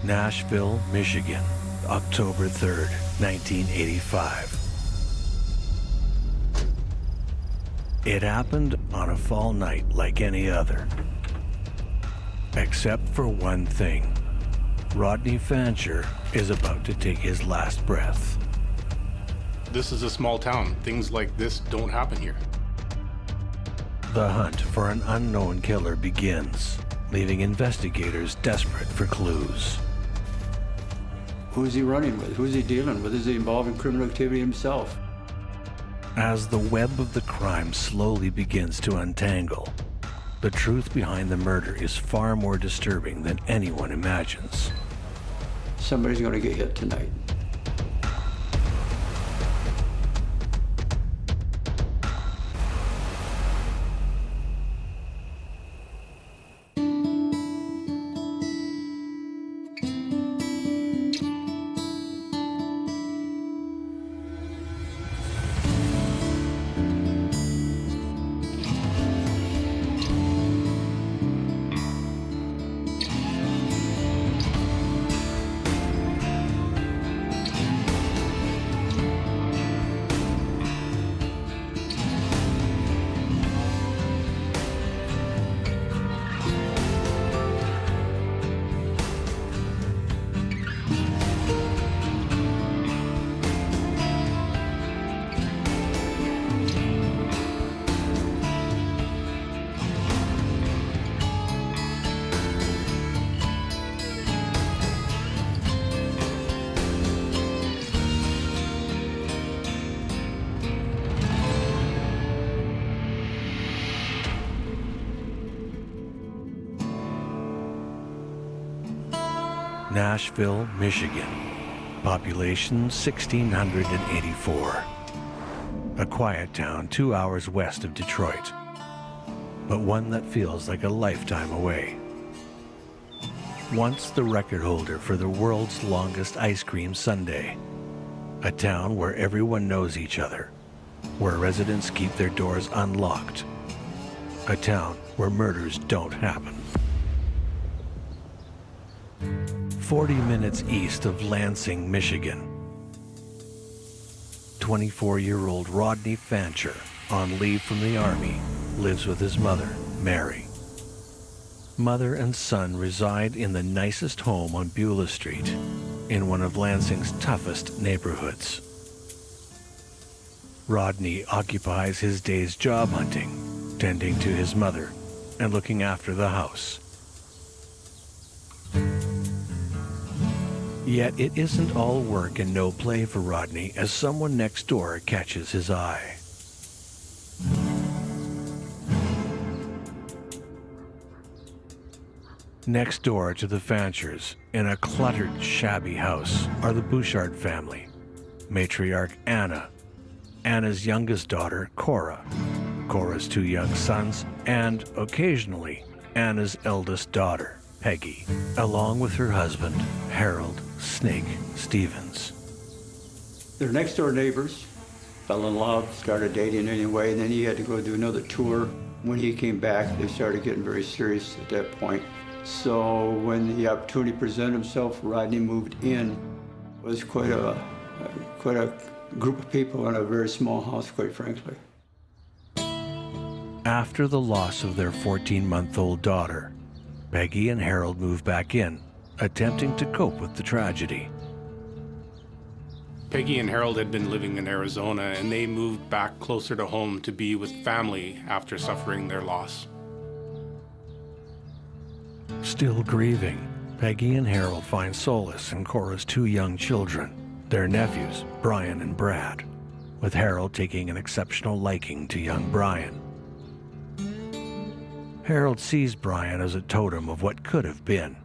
Nashville, Michigan, October 3rd, 1985. It happened on a fall night like any other. Except for one thing. Rodney Fancher is about to take his last breath. This is a small town. Things like this don't happen here. The hunt for an unknown killer begins, leaving investigators desperate for clues. Who's he running with? Who's he dealing with? Is he involved in criminal activity himself? As the web of the crime slowly begins to untangle, the truth behind the murder is far more disturbing than anyone imagines. Somebody's going to get hit tonight. Nashville, Michigan. Population 1,684. A quiet town 2 hours west of Detroit, but one that feels like a lifetime away. Once the record holder for the world's longest ice cream sundae. A town where everyone knows each other, where residents keep their doors unlocked. A town where murders don't happen. 40 minutes east of Lansing, Michigan. 24-year-old Rodney Fancher, on leave from the Army, lives with his mother, Mary. Mother and son reside in the nicest home on Beulah Street, in one of Lansing's toughest neighborhoods. Rodney occupies his days job hunting, tending to his mother, and looking after the house. Yet it isn't all work and no play for Rodney as someone next door catches his eye. Next door to the Fanchers, in a cluttered, shabby house, are the Bouchard family. Matriarch Anna, Anna's youngest daughter, Cora, Cora's two young sons, and, occasionally, Anna's eldest daughter, Peggy, along with her husband, Harold Snake Stevens. They're next door neighbors. Fell in love, started dating anyway, and then he had to go do another tour. When he came back, they started getting very serious at that point. So when the opportunity presented himself, Rodney moved in. It was quite a group of people in a very small house, quite frankly. After the loss of their 14-month-old daughter, Peggy and Harold moved back in, attempting to cope with the tragedy. Peggy and Harold had been living in Arizona, and they moved back closer to home to be with family after suffering their loss. Still grieving, Peggy and Harold find solace in Cora's two young children, their nephews, Brian and Brad, with Harold taking an exceptional liking to young Brian. Harold sees Brian as a totem of what could have been.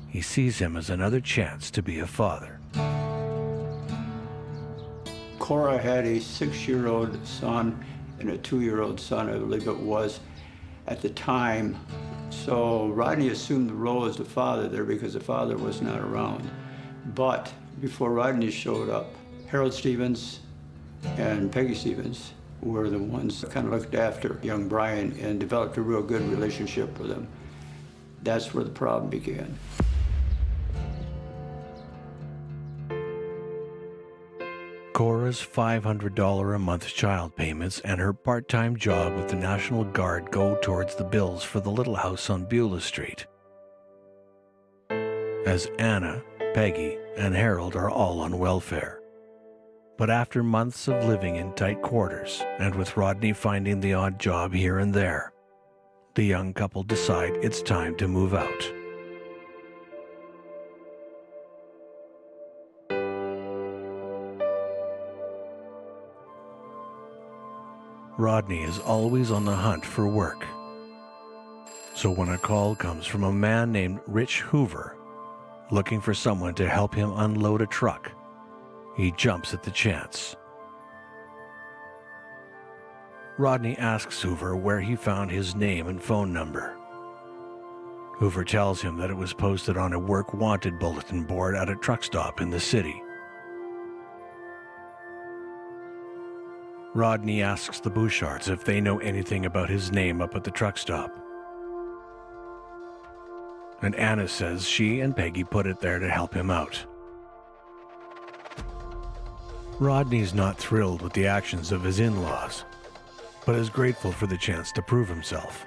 He sees him as another chance to be a father. Cora had a 6-year-old son and a 2-year-old son, I believe it was, at the time. So Rodney assumed the role as the father there because the father was not around. But before Rodney showed up, Harold Stevens and Peggy Stevens were the ones that kind of looked after young Brian and developed a real good relationship with him. That's where the problem began. Cora's $500 a month child payments and her part-time job with the National Guard go towards the bills for the little house on Beulah Street. As Anna, Peggy, and Harold are all on welfare. But after months of living in tight quarters, and with Rodney finding the odd job here and there, the young couple decide it's time to move out. Rodney is always on the hunt for work. So when a call comes from a man named Rich Hoover, looking for someone to help him unload a truck, he jumps at the chance. Rodney asks Hoover where he found his name and phone number. Hoover tells him that it was posted on a work wanted bulletin board at a truck stop in the city. Rodney asks the Bouchards if they know anything about his name up at the truck stop. And Anna says she and Peggy put it there to help him out. Rodney's not thrilled with the actions of his in-laws, but is grateful for the chance to prove himself.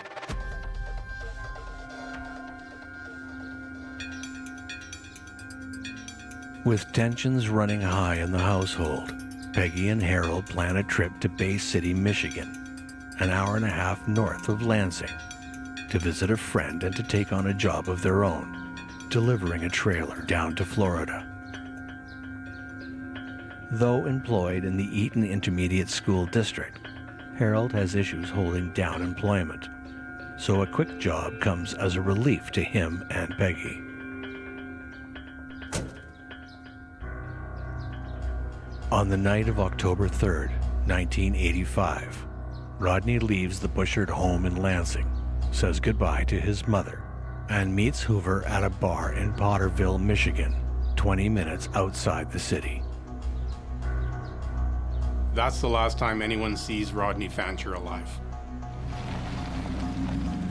With tensions running high in the household, Peggy and Harold plan a trip to Bay City, Michigan, an hour and a half north of Lansing, to visit a friend and to take on a job of their own, delivering a trailer down to Florida. Though employed in the Eaton Intermediate School District, Harold has issues holding down employment, so a quick job comes as a relief to him and Peggy. On the night of October 3rd, 1985, Rodney leaves the Bouchard home in Lansing, says goodbye to his mother, and meets Hoover at a bar in Potterville, Michigan, 20 minutes outside the city. That's the last time anyone sees Rodney Fancher alive.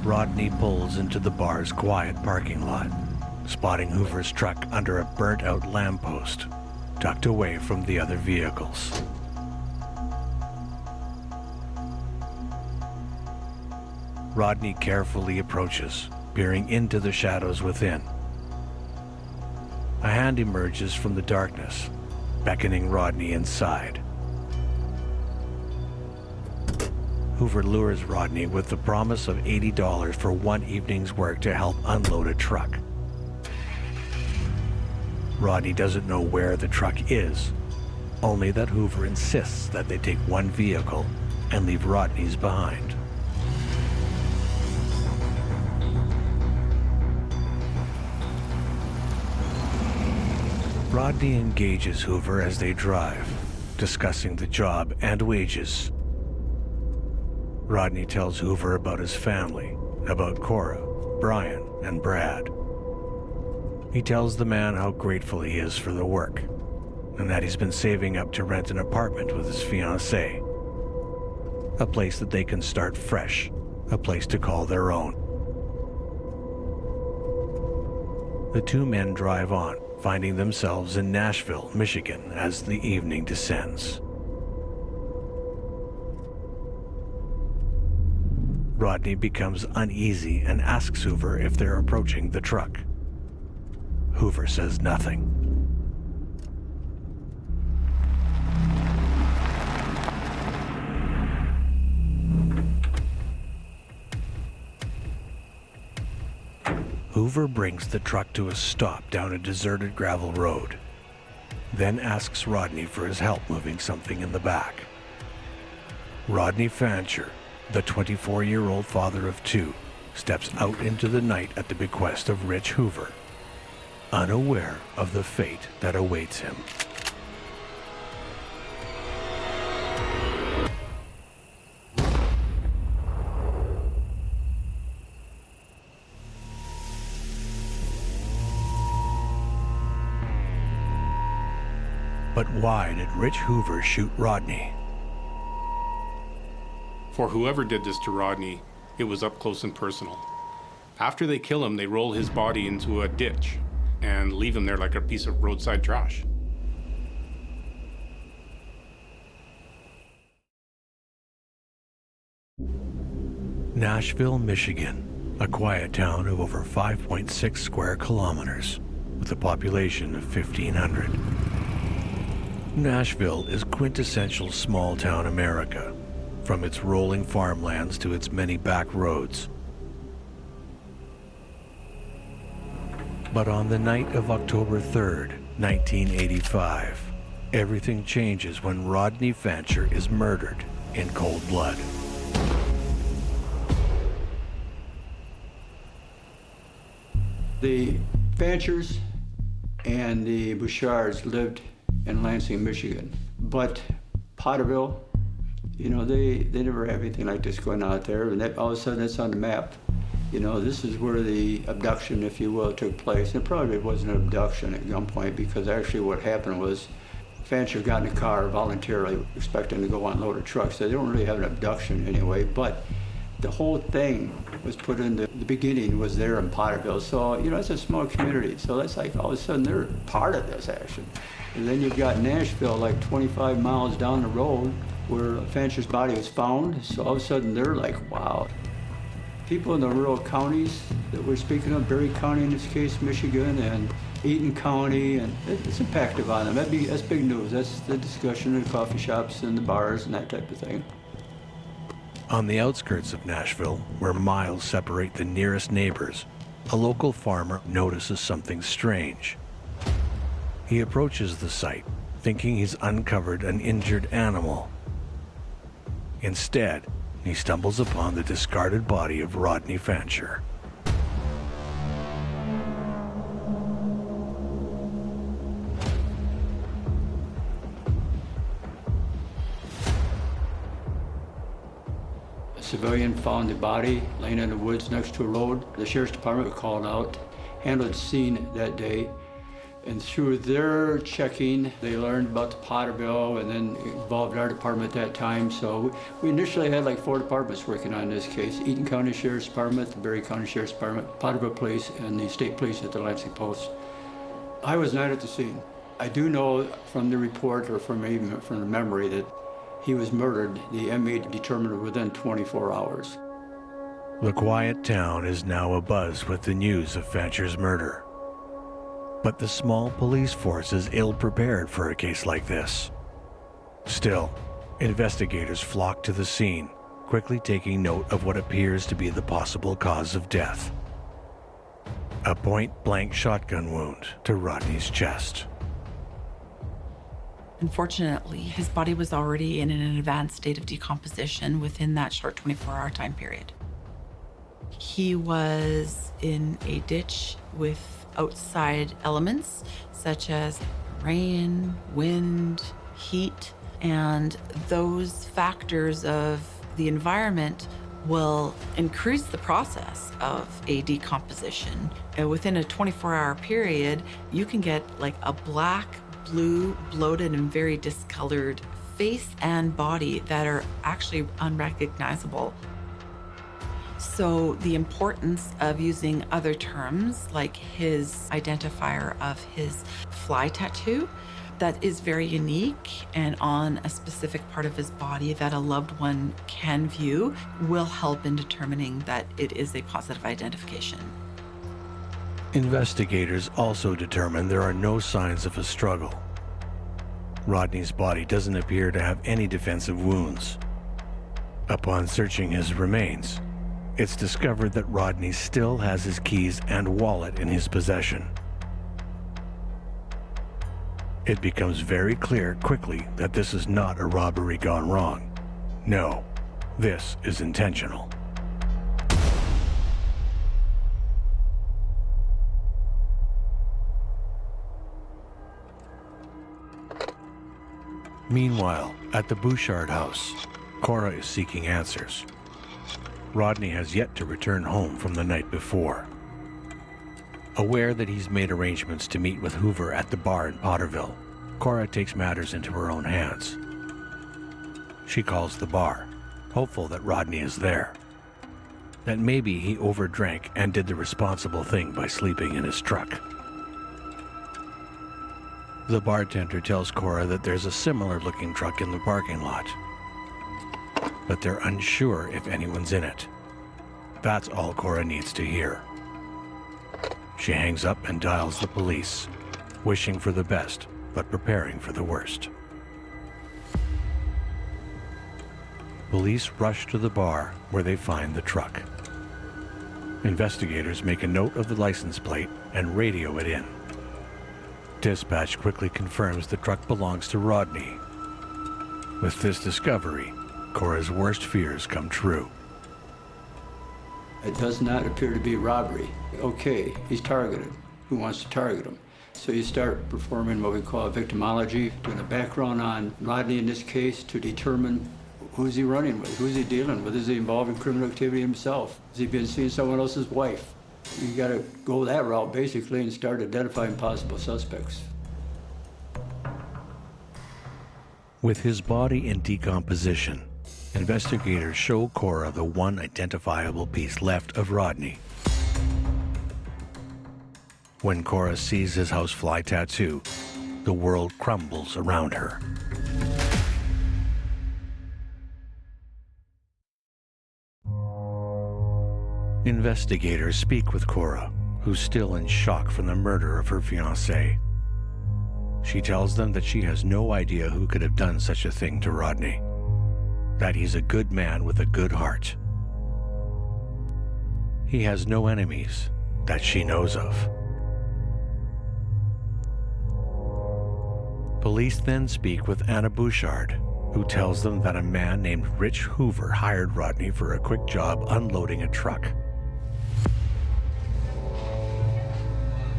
Rodney pulls into the bar's quiet parking lot, spotting Hoover's truck under a burnt-out lamppost, tucked away from the other vehicles. Rodney carefully approaches, peering into the shadows within. A hand emerges from the darkness, beckoning Rodney inside. Hoover lures Rodney with the promise of $80 for one evening's work to help unload a truck. Rodney doesn't know where the truck is, only that Hoover insists that they take one vehicle and leave Rodney's behind. Rodney engages Hoover as they drive, discussing the job and wages. Rodney tells Hoover about his family, about Cora, Brian, and Brad. He tells the man how grateful he is for the work, and that he's been saving up to rent an apartment with his fiancée. A place that they can start fresh, a place to call their own. The two men drive on, finding themselves in Nashville, Michigan, as the evening descends. Rodney becomes uneasy and asks Hoover if they're approaching the truck. Hoover says nothing. Hoover brings the truck to a stop down a deserted gravel road, then asks Rodney for his help moving something in the back. Rodney Fancher, the 24-year-old father of two, steps out into the night at the bequest of Rich Hoover, unaware of the fate that awaits him. But why did Rich Hoover shoot Rodney? For whoever did this to Rodney, it was up close and personal. After they kill him, they roll his body into a ditch and leave him there like a piece of roadside trash. Nashville, Michigan, a quiet town of over 5.6 square kilometers, with a population of 1,500. Nashville is quintessential small-town America, from its rolling farmlands to its many back roads. But on the night of October 3rd, 1985, everything changes when Rodney Fancher is murdered in cold blood. The Fanchers and the Bouchards lived in Lansing, Michigan. But Potterville, you know, they never have anything like this going out there, and all of a sudden it's on the map. You know, this is where the abduction, if you will, took place. It probably wasn't an abduction at gunpoint, because actually what happened was Fancher got in a car voluntarily, expecting to go unload a truck, so they don't really have an abduction anyway, but the whole thing was put in the beginning was there in Potterville. So, you know, it's a small community. So that's like all of a sudden they're part of this action. And then you've got Nashville, like 25 miles down the road, where Fancher's body was found. So all of a sudden they're like, wow. People in the rural counties that we're speaking of, Berry County in this case, Michigan, and Eaton County, and it's impactful on them. That's big news. That's the discussion in the coffee shops and the bars and that type of thing. On the outskirts of Nashville, where miles separate the nearest neighbors, a local farmer notices something strange. He approaches the site, thinking he's uncovered an injured animal. Instead, he stumbles upon the discarded body of Rodney Fancher. A civilian found the body laying in the woods next to a road. The sheriff's department was called out, handled the scene that day, and through their checking, they learned about the Potterville and then involved our department at that time. So we initially had like 4 departments working on this case: Eaton County Sheriff's Department, the Berry County Sheriff's Department, Potterville Police, and the State Police at the Lansing Post. I was not at the scene. I do know from the report, or from the memory, that he was murdered. The ME determined within 24 hours. The quiet town is now abuzz with the news of Fancher's murder. But the small police force is ill-prepared for a case like this. Still, investigators flock to the scene, quickly taking note of what appears to be the possible cause of death: a point-blank shotgun wound to Rodney's chest. Unfortunately, his body was already in an advanced state of decomposition within that short 24-hour time period. He was in a ditch with outside elements such as rain, wind, heat, and those factors of the environment will increase the process of a decomposition. And within a 24-hour period, you can get like a black, blue, bloated, and very discolored face and body that are actually unrecognizable. So the importance of using other terms like his identifier of his fly tattoo, that is very unique and on a specific part of his body that a loved one can view, will help in determining that it is a positive identification. Investigators also determine there are no signs of a struggle. Rodney's body doesn't appear to have any defensive wounds. Upon searching his remains, it's discovered that Rodney still has his keys and wallet in his possession. It becomes very clear quickly that this is not a robbery gone wrong. No, this is intentional. Meanwhile, at the Bouchard house, Cora is seeking answers. Rodney has yet to return home from the night before. Aware that he's made arrangements to meet with Hoover at the bar in Potterville, Cora takes matters into her own hands. She calls the bar, hopeful that Rodney is there. That maybe he overdrank and did the responsible thing by sleeping in his truck. The bartender tells Cora that there's a similar-looking truck in the parking lot, but they're unsure if anyone's in it. That's all Cora needs to hear. She hangs up and dials the police, wishing for the best, but preparing for the worst. Police rush to the bar where they find the truck. Investigators make a note of the license plate and radio it in. Dispatch quickly confirms the truck belongs to Rodney. With this discovery, Cora's worst fears come true. It does not appear to be robbery. Okay, he's targeted. Who wants to target him? So you start performing what we call victimology, doing a background on Rodney in this case to determine who's he running with, who's he dealing with, is he involved in criminal activity himself? Has he been seeing someone else's wife? You gotta go that route basically and start identifying possible suspects. With his body in decomposition, investigators show Cora the one identifiable piece left of Rodney. When Cora sees his housefly tattoo, the world crumbles around her. Investigators speak with Cora, who's still in shock from the murder of her fiancé. She tells them that she has no idea who could have done such a thing to Rodney, that he's a good man with a good heart. He has no enemies that she knows of. Police then speak with Anna Bouchard, who tells them that a man named Rich Hoover hired Rodney for a quick job unloading a truck,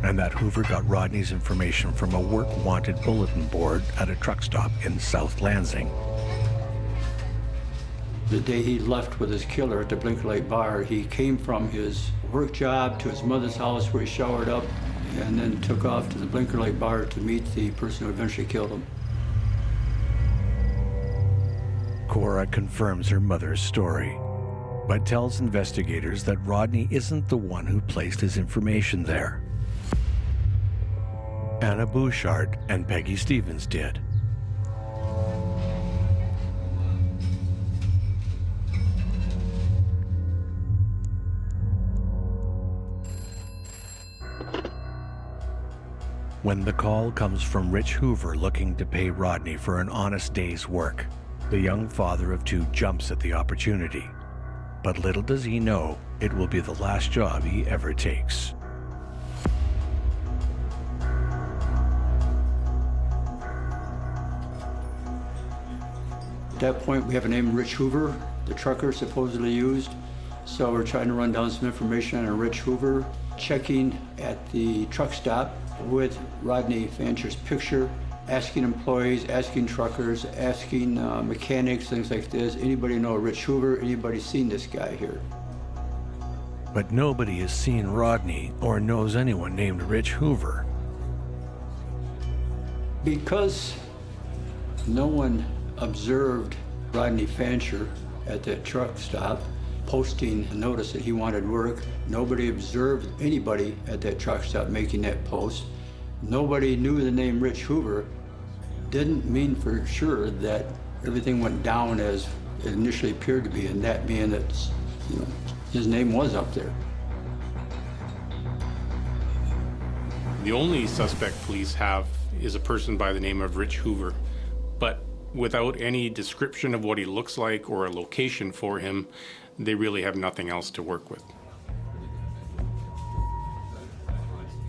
and that Hoover got Rodney's information from a work-wanted bulletin board at a truck stop in South Lansing. The day he left with his killer at the Blinker Lake bar, he came from his work job to his mother's house where he showered up and then took off to the Blinker Lake bar to meet the person who eventually killed him. Cora confirms her mother's story, but tells investigators that Rodney isn't the one who placed his information there. Anna Bouchard and Peggy Stevens did. When the call comes from Rich Hoover looking to pay Rodney for an honest day's work, the young father of two jumps at the opportunity. But little does he know, it will be the last job he ever takes. At that point, we have a name, Rich Hoover, the trucker supposedly used. So we're trying to run down some information on a Rich Hoover, checking at the truck stop with Rodney Fancher's picture, asking employees, asking truckers, asking mechanics, things like this. Anybody know Rich Hoover? Anybody seen this guy here? But nobody has seen Rodney or knows anyone named Rich Hoover. Because no one observed Rodney Fancher at that truck stop posting a notice that he wanted work. Nobody observed anybody at that truck stop making that post. Nobody knew the name Rich Hoover. Didn't mean for sure that everything went down as it initially appeared to be, and that being that, you know, his name was up there. The only suspect police have is a person by the name of Rich Hoover, but without any description of what he looks like or a location for him, they really have nothing else to work with.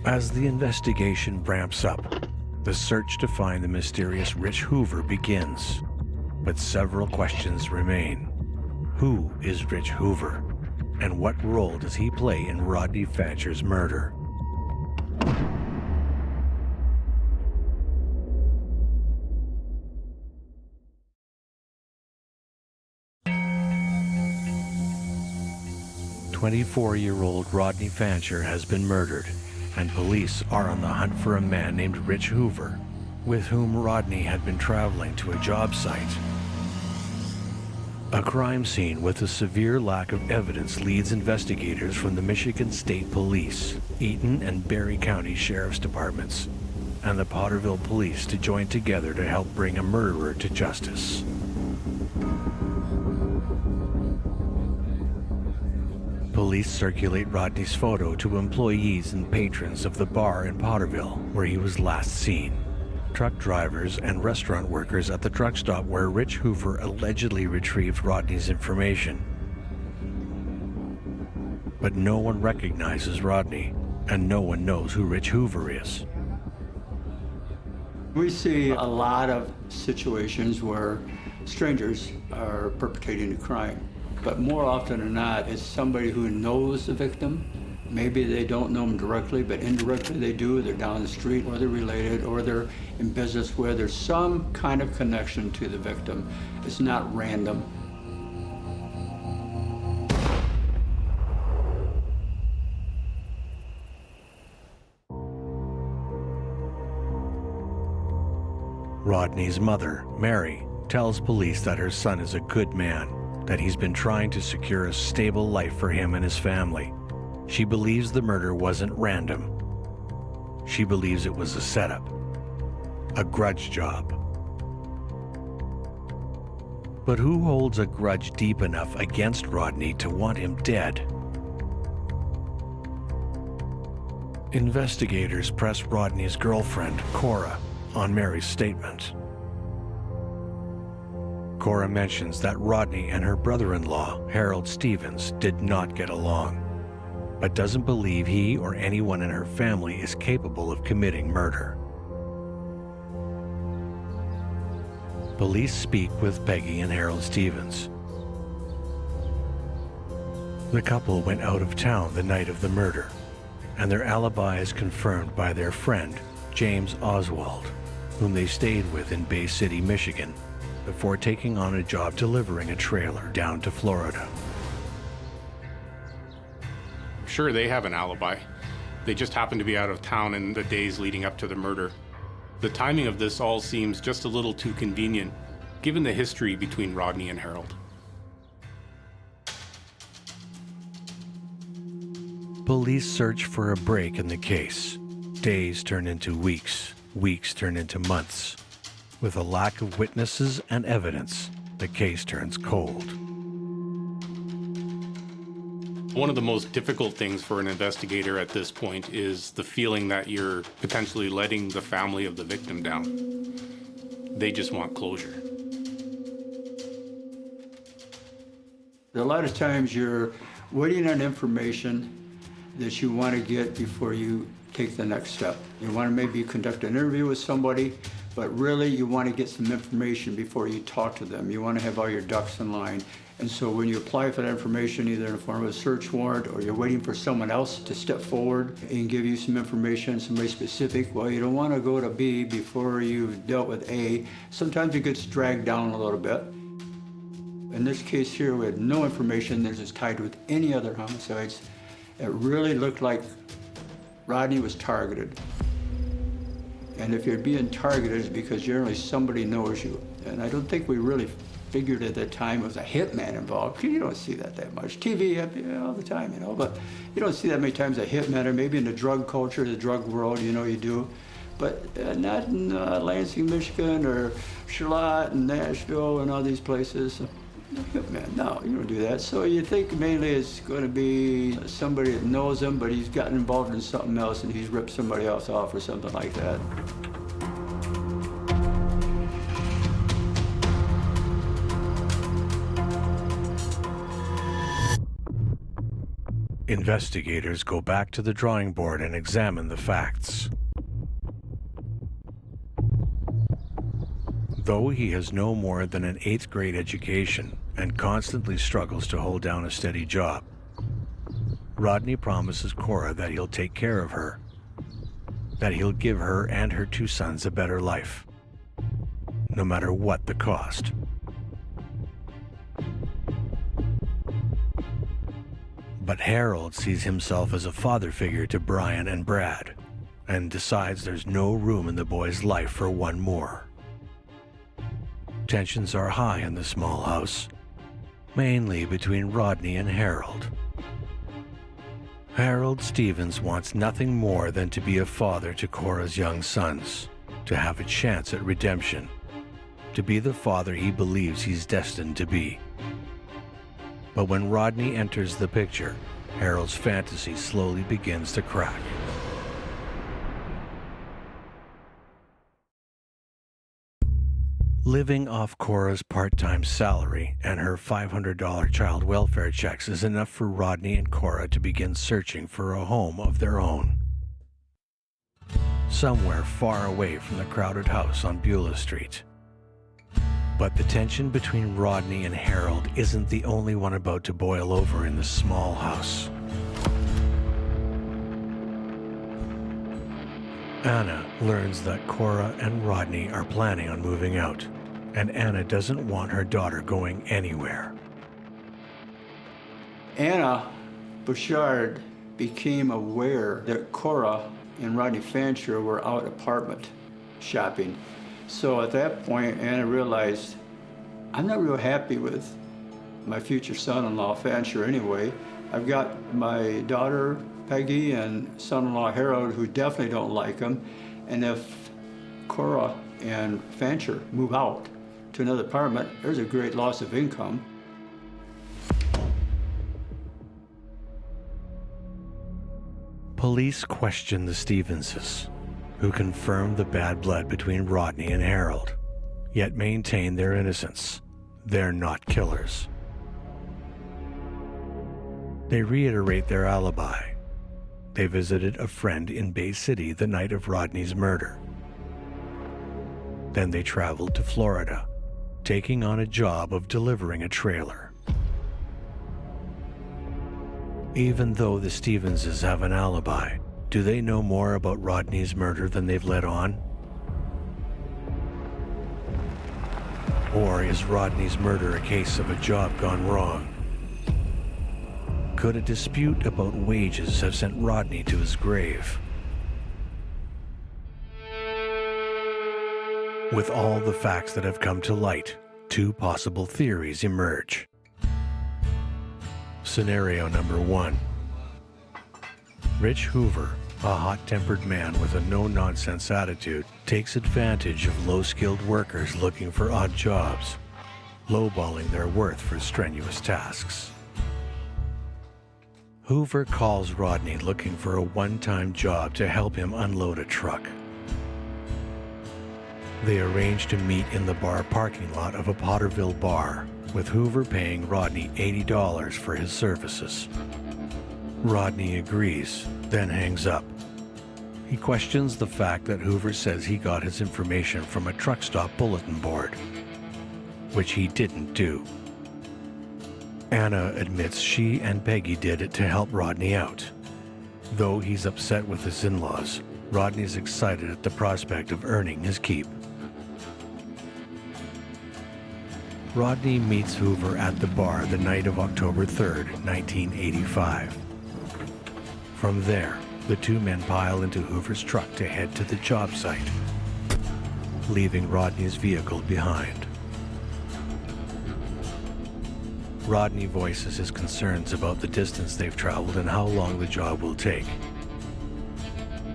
As the investigation ramps up, the search to find the mysterious Rich Hoover begins. But several questions remain. Who is Rich Hoover? And what role does he play in Rodney Fancher's murder? "24-year-old Rodney Fancher has been murdered, and police are on the hunt for a man named Rich Hoover, with whom Rodney had been traveling to a job site. A crime scene with a severe lack of evidence leads investigators from the Michigan State Police, Eaton and Barry County Sheriff's Departments, and the Potterville Police to join together to help bring a murderer to justice. Police circulate Rodney's photo to employees and patrons of the bar in Potterville where he was last seen. Truck drivers and restaurant workers at the truck stop where Rich Hoover allegedly retrieved Rodney's information. But no one recognizes Rodney, and no one knows who Rich Hoover is. We see a lot of situations where strangers are perpetrating a crime, but more often than not, it's somebody who knows the victim. Maybe they don't know them directly, but indirectly they do. They're down the street, or they're related, or they're in business where there's some kind of connection to the victim. It's not random. Rodney's mother, Mary, tells police that her son is a good man, that he's been trying to secure a stable life for him and his family. She believes the murder wasn't random. She believes it was a setup, a grudge job. But who holds a grudge deep enough against Rodney to want him dead? Investigators press Rodney's girlfriend, Cora, on Mary's statement. Cora mentions that Rodney and her brother-in-law, Harold Stevens, did not get along, but doesn't believe he or anyone in her family is capable of committing murder. Police speak with Peggy and Harold Stevens. The couple went out of town the night of the murder, and their alibi is confirmed by their friend, James Oswald, whom they stayed with in Bay City, Michigan, before taking on a job delivering a trailer down to Florida. Sure, they have an alibi. They just happened to be out of town in the days leading up to the murder. The timing of this all seems just a little too convenient, given the history between Rodney and Harold. Police search for a break in the case. Days turn into weeks, weeks turn into months. With a lack of witnesses and evidence, the case turns cold. One of the most difficult things for an investigator at this point is the feeling that you're potentially letting the family of the victim down. They just want closure. A lot of times you're waiting on information that you want to get before you take the next step. You want to maybe conduct an interview with somebody, but really you want to get some information before you talk to them. You want to have all your ducks in line. And so when you apply for that information, either in the form of a search warrant or you're waiting for someone else to step forward and give you some information, somebody specific, well, you don't want to go to B before you've dealt with A. Sometimes it gets dragged down a little bit. In this case here, we had no information that is tied with any other homicides. It really looked like Rodney was targeted. And if you're being targeted, it's because generally somebody knows you. And I don't think we really figured at that time it was a hitman involved. You don't see that much. TV all the time, but you don't see that many times a hitman, or maybe in the drug culture, the drug world, you do. But not in Lansing, Michigan, or Charlotte and Nashville and all these places. Hitman, no, you don't do that. So you think mainly it's going to be somebody that knows him, but he's gotten involved in something else and he's ripped somebody else off or something like that. Investigators go back to the drawing board and examine the facts. Though he has no more than an 8th grade education and constantly struggles to hold down a steady job, Rodney promises Cora that he'll take care of her, that he'll give her and her 2 sons a better life, no matter what the cost. But Harold sees himself as a father figure to Brian and Brad, and decides there's no room in the boy's life for one more. Tensions are high in the small house, mainly between Rodney and Harold. Harold Stevens wants nothing more than to be a father to Cora's young sons, to have a chance at redemption, to be the father he believes he's destined to be. But when Rodney enters the picture, Harold's fantasy slowly begins to crack. Living off Cora's part-time salary and her $500 child welfare checks is enough for Rodney and Cora to begin searching for a home of their own. Somewhere far away from the crowded house on Beulah Street. But the tension between Rodney and Harold isn't the only one about to boil over in the small house. Anna learns that Cora and Rodney are planning on moving out, and Anna doesn't want her daughter going anywhere. Anna Bouchard became aware that Cora and Rodney Fancher were out apartment shopping. So at that point, Anna realized, I'm not real happy with my future son-in-law Fancher anyway. I've got my daughter Peggy and son-in-law Harold who definitely don't like him. And if Cora and Fancher move out to another apartment, there's a great loss of income. Police question the Stevenses, who confirm the bad blood between Rodney and Harold, yet maintain their innocence. They're not killers. They reiterate their alibi. They visited a friend in Bay City the night of Rodney's murder. Then they traveled to Florida, taking on a job of delivering a trailer. Even though the Stevenses have an alibi, do they know more about Rodney's murder than they've let on? Or is Rodney's murder a case of a job gone wrong? Could a dispute about wages have sent Rodney to his grave? With all the facts that have come to light, two possible theories emerge. Scenario number 1. Rich Hoover, a hot-tempered man with a no-nonsense attitude, takes advantage of low-skilled workers looking for odd jobs, lowballing their worth for strenuous tasks. Hoover calls Rodney looking for a one-time job to help him unload a truck. They arrange to meet in the bar parking lot of a Potterville bar, with Hoover paying Rodney $80 for his services. Rodney agrees, then hangs up. He questions the fact that Hoover says he got his information from a truck stop bulletin board, which he didn't do. Anna admits she and Peggy did it to help Rodney out. Though he's upset with his in-laws, Rodney's excited at the prospect of earning his keep. Rodney meets Hoover at the bar the night of October 3rd, 1985. From there, the two men pile into Hoover's truck to head to the job site, leaving Rodney's vehicle behind. Rodney voices his concerns about the distance they've traveled and how long the job will take.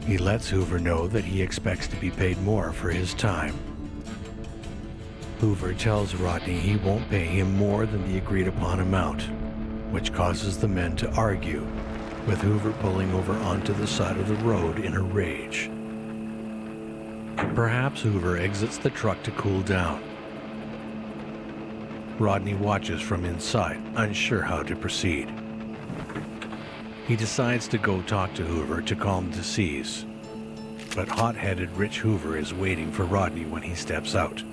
He lets Hoover know that he expects to be paid more for his time. Hoover tells Rodney he won't pay him more than the agreed-upon amount, which causes the men to argue, with Hoover pulling over onto the side of the road in a rage. Perhaps Hoover exits the truck to cool down. Rodney watches from inside, unsure how to proceed. He decides to go talk to Hoover to calm the seas, but hot-headed Rich Hoover is waiting for Rodney when he steps out.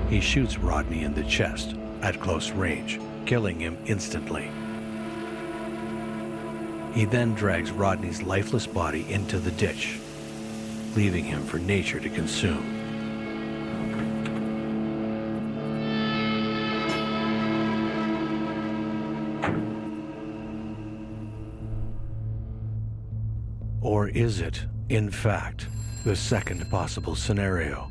He shoots Rodney in the chest at close range, killing him instantly. He then drags Rodney's lifeless body into the ditch, leaving him for nature to consume. Or is it, in fact, the second possible scenario?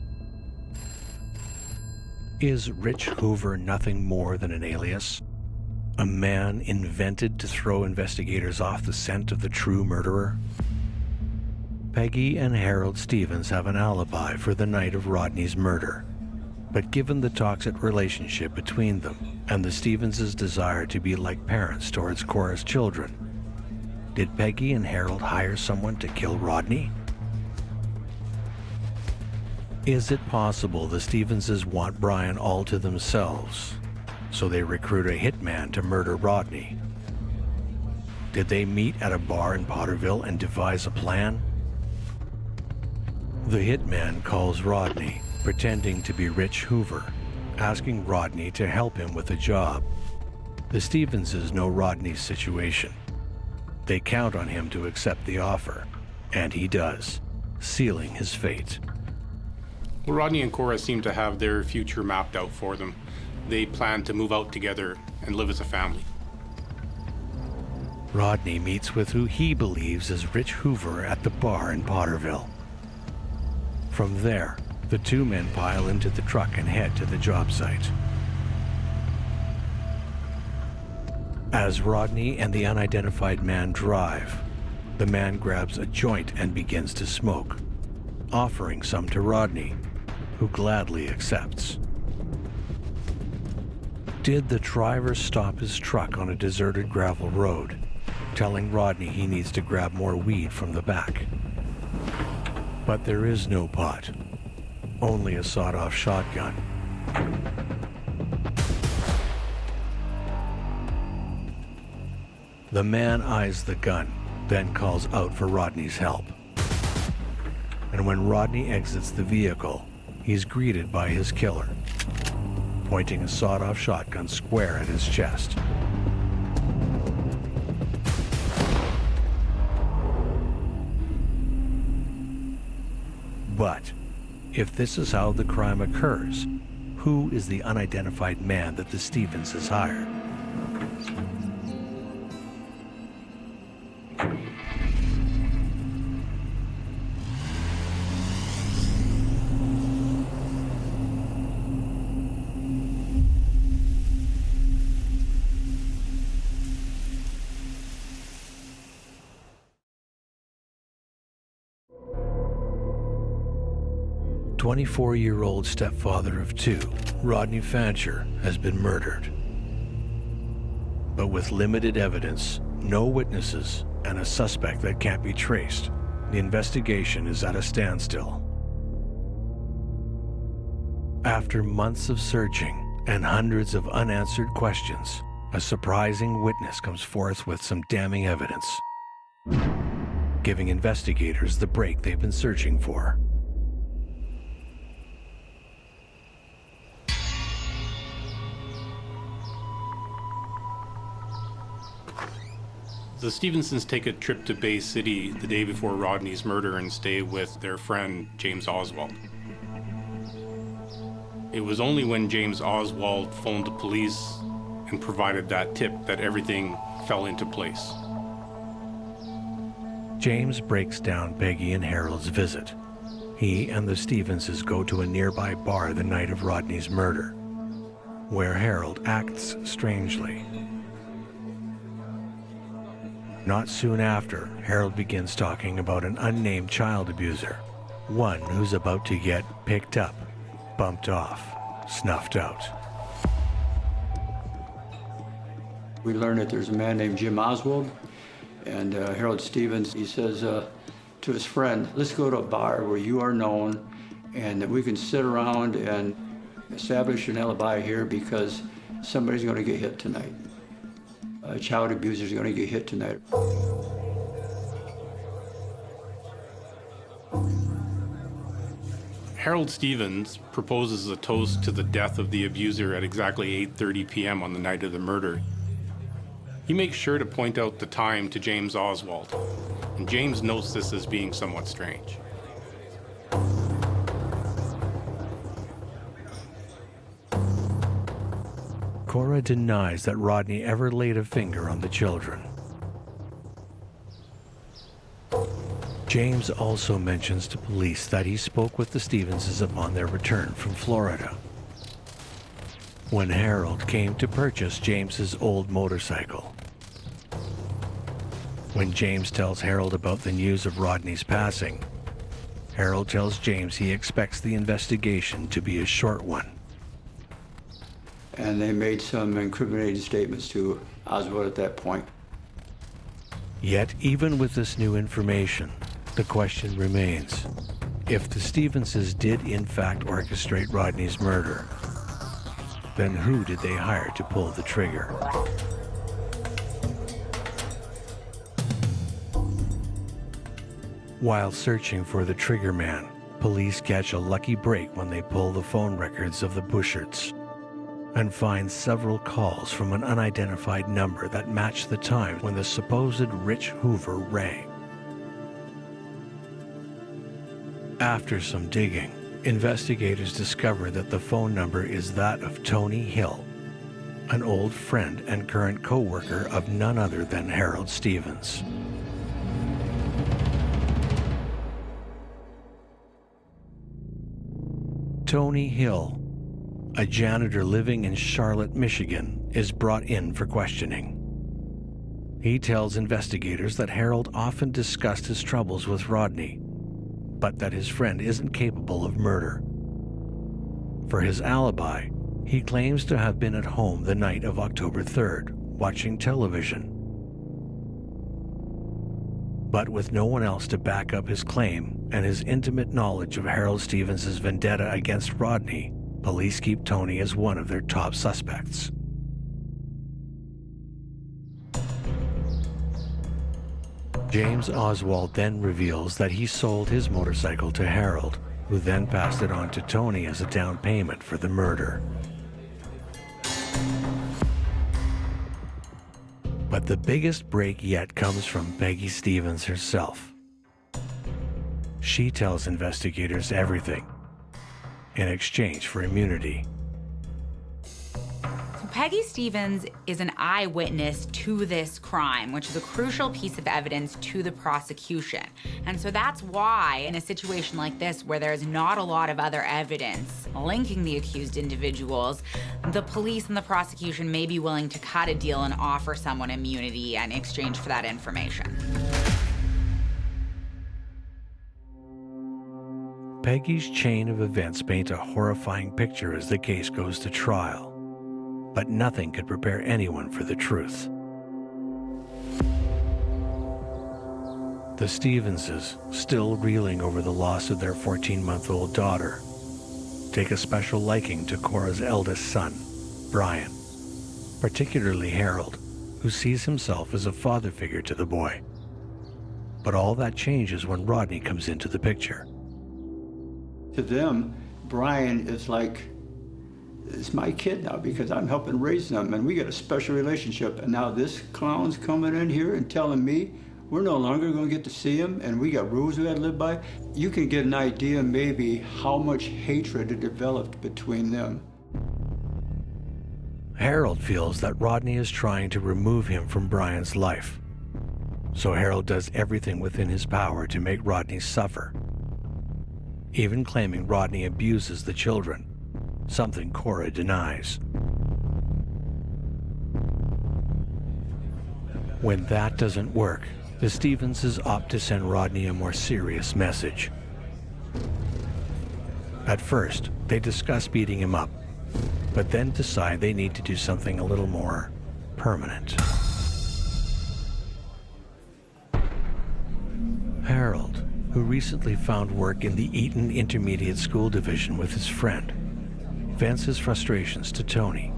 Is Rich Hoover nothing more than an alias? A man invented to throw investigators off the scent of the true murderer? Peggy and Harold Stevens have an alibi for the night of Rodney's murder. But given the toxic relationship between them and the Stevens' desire to be like parents towards Cora's children, did Peggy and Harold hire someone to kill Rodney? Is it possible the Stevenses want Brian all to themselves, so they recruit a hitman to murder Rodney? Did they meet at a bar in Potterville and devise a plan? The hitman calls Rodney, pretending to be Rich Hoover, asking Rodney to help him with a job. The Stevenses know Rodney's situation. They count on him to accept the offer, and he does, sealing his fate. Well, Rodney and Cora seem to have their future mapped out for them. They plan to move out together and live as a family. Rodney meets with who he believes is Rich Hoover at the bar in Potterville. From there, the two men pile into the truck and head to the job site. As Rodney and the unidentified man drive, the man grabs a joint and begins to smoke, offering some to Rodney, who gladly accepts. Did the driver stop his truck on a deserted gravel road, telling Rodney he needs to grab more weed from the back? But there is no pot, only a sawed-off shotgun. The man eyes the gun, then calls out for Rodney's help. And when Rodney exits the vehicle, he's greeted by his killer, pointing a sawed-off shotgun square at his chest. But if this is how the crime occurs, who is the unidentified man that the Stevens has hired? The 24-year-old stepfather of two, Rodney Fancher, has been murdered. But with limited evidence, no witnesses, and a suspect that can't be traced, the investigation is at a standstill. After months of searching and hundreds of unanswered questions, a surprising witness comes forth with some damning evidence, giving investigators the break they've been searching for. The Stevensons take a trip to Bay City the day before Rodney's murder and stay with their friend James Oswald. It was only when James Oswald phoned the police and provided that tip that everything fell into place. James breaks down Peggy and Harold's visit. He and the Stevenses go to a nearby bar the night of Rodney's murder, where Harold acts strangely. Not soon after, Harold begins talking about an unnamed child abuser, one who's about to get picked up, bumped off, snuffed out. We learn that there's a man named Jim Oswald, and Harold Stevens, he says to his friend, let's go to a bar where you are known and that we can sit around and establish an alibi here because somebody's going to get hit tonight. A child abuser is going to get hit tonight. Harold Stevens proposes a toast to the death of the abuser at exactly 8:30 p.m. on the night of the murder. He makes sure to point out the time to James Oswald, and James notes this as being somewhat strange. Cora denies that Rodney ever laid a finger on the children. James also mentions to police that he spoke with the Stevenses upon their return from Florida, when Harold came to purchase James's old motorcycle. When James tells Harold about the news of Rodney's passing, Harold tells James he expects the investigation to be a short one. and they made some incriminating statements to Oswald at that point. Yet, even with this new information, the question remains. If the Stevenses did in fact orchestrate Rodney's murder, then who did they hire to pull the trigger? While searching for the trigger man, police catch a lucky break when they pull the phone records of the Bushards and find several calls from an unidentified number that match the time when the supposed Rich Hoover rang. After some digging, investigators discover that the phone number is that of Tony Hill, an old friend and current co-worker of none other than Harold Stevens. Tony Hill, a janitor living in Charlotte, Michigan, is brought in for questioning. He tells investigators that Harold often discussed his troubles with Rodney, but that his friend isn't capable of murder. For his alibi, he claims to have been at home the night of October 3rd, watching television. But with no one else to back up his claim and his intimate knowledge of Harold Stevens' vendetta against Rodney, police keep Tony as one of their top suspects. James Oswald then reveals that he sold his motorcycle to Harold, who then passed it on to Tony as a down payment for the murder. But the biggest break yet comes from Peggy Stevens herself. She tells investigators everything in exchange for immunity. Peggy Stevens is an eyewitness to this crime, which is a crucial piece of evidence to the prosecution. And so that's why, in a situation like this, where there's not a lot of other evidence linking the accused individuals, the police and the prosecution may be willing to cut a deal and offer someone immunity in exchange for that information. Peggy's chain of events paint a horrifying picture as the case goes to trial. But nothing could prepare anyone for the truth. The Stevenses, still reeling over the loss of their 14-month-old daughter, take a special liking to Cora's eldest son, Brian, particularly Harold, who sees himself as a father figure to the boy. But all that changes when Rodney comes into the picture. To them, Brian is like, it's my kid now because I'm helping raise them and we got a special relationship. And now this clown's coming in here and telling me we're no longer going to get to see him and we got rules we got to live by. You can get an idea maybe how much hatred had developed between them. Harold feels that Rodney is trying to remove him from Brian's life. So Harold does everything within his power to make Rodney suffer, even claiming Rodney abuses the children, something Cora denies. When that doesn't work, the Stevenses opt to send Rodney a more serious message. At first, they discuss beating him up, but then decide they need to do something a little more permanent. Harold, who recently found work in the Eaton Intermediate School Division with his friend, vents his frustrations to Tony,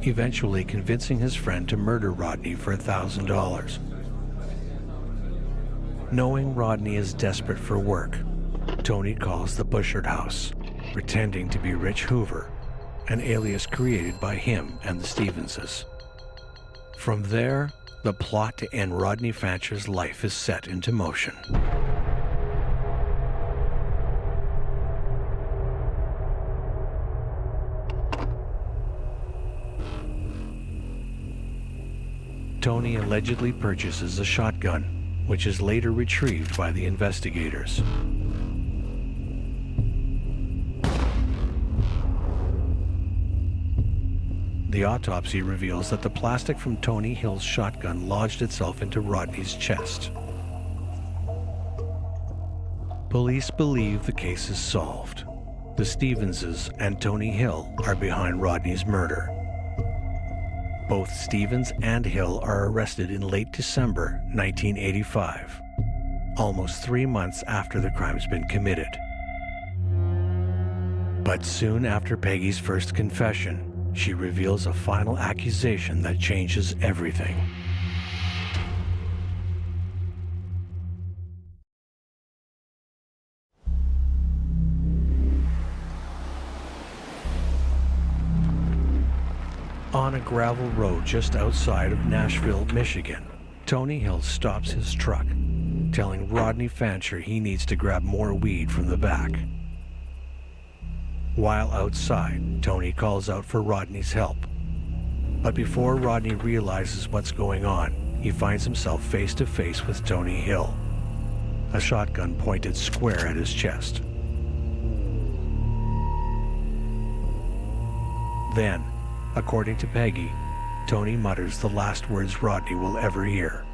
eventually convincing his friend to murder Rodney for $1,000. Knowing Rodney is desperate for work, Tony calls the Bushard house, pretending to be Rich Hoover, an alias created by him and the Stevenses. From there, the plot to end Rodney Fancher's life is set into motion. Tony allegedly purchases a shotgun, which is later retrieved by the investigators. The autopsy reveals that the plastic from Tony Hill's shotgun lodged itself into Rodney's chest. Police believe the case is solved. The Stevenses and Tony Hill are behind Rodney's murder, Both Stevens and Hill are arrested in late December 1985, almost 3 months after the crime's been committed. But soon after Peggy's first confession, she reveals a final accusation that changes everything. On a gravel road just outside of Nashville, Michigan, Tony Hill stops his truck, telling Rodney Fancher he needs to grab more weed from the back. While outside, Tony calls out for Rodney's help. But before Rodney realizes what's going on, he finds himself face to face with Tony Hill, a shotgun pointed square at his chest. Then, according to Peggy, Tony mutters the last words Rodney will ever hear.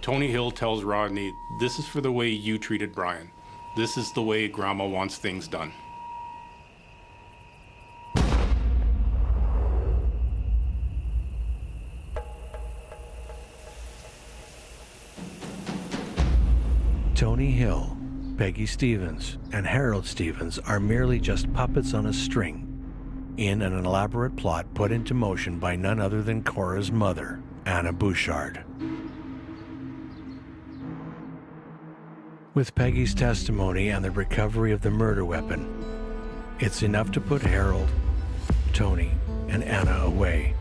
Tony Hill tells Rodney, "This is for the way you treated Brian. This is the way Grandma wants things done." Tony Hill, Peggy Stevens, and Harold Stevens are merely just puppets on a string in an elaborate plot put into motion by none other than Cora's mother, Anna Bouchard. With Peggy's testimony and the recovery of the murder weapon, it's enough to put Harold, Tony, and Anna away.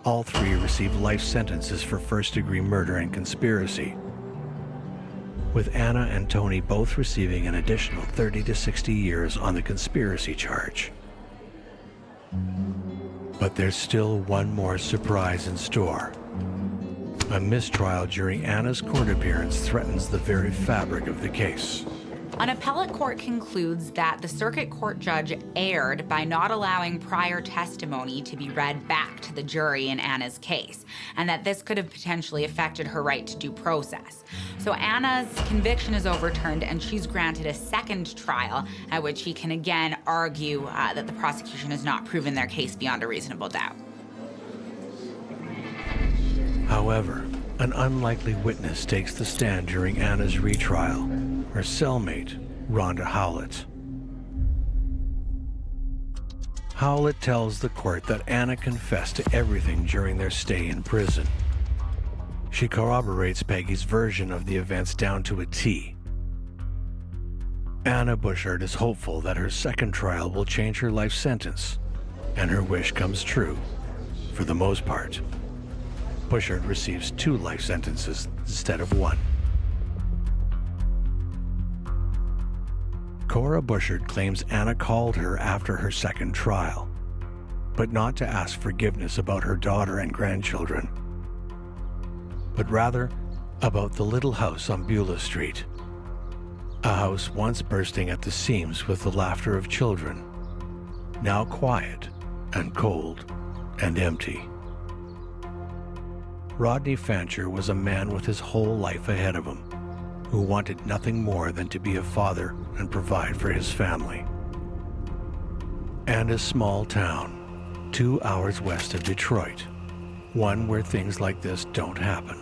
All three receive life sentences for first-degree murder and conspiracy, with Anna and Tony both receiving an additional 30 to 60 years on the conspiracy charge. But there's still one more surprise in store. A mistrial during Anna's court appearance threatens the very fabric of the case. An appellate court concludes that the circuit court judge erred by not allowing prior testimony to be read back to the jury in Anna's case, and that this could have potentially affected her right to due process. So Anna's conviction is overturned, and she's granted a second trial at which he can again argue that the prosecution has not proven their case beyond a reasonable doubt. However, an unlikely witness takes the stand during Anna's retrial, her cellmate, Rhonda Howlett. Howlett tells the court that Anna confessed to everything during their stay in prison. She corroborates Peggy's version of the events down to a T. Anna Bouchard is hopeful that her second trial will change her life sentence, and her wish comes true, for the most part. Bouchard receives 2 life sentences instead of 1. Cora Bouchard claims Anna called her after her second trial, but not to ask forgiveness about her daughter and grandchildren, but rather about the little house on Beulah Street, a house once bursting at the seams with the laughter of children, now quiet and cold and empty. Rodney Fancher was a man with his whole life ahead of him, who wanted nothing more than to be a father and provide for his family. And a small town, 2 hours west of Detroit, one where things like this don't happen.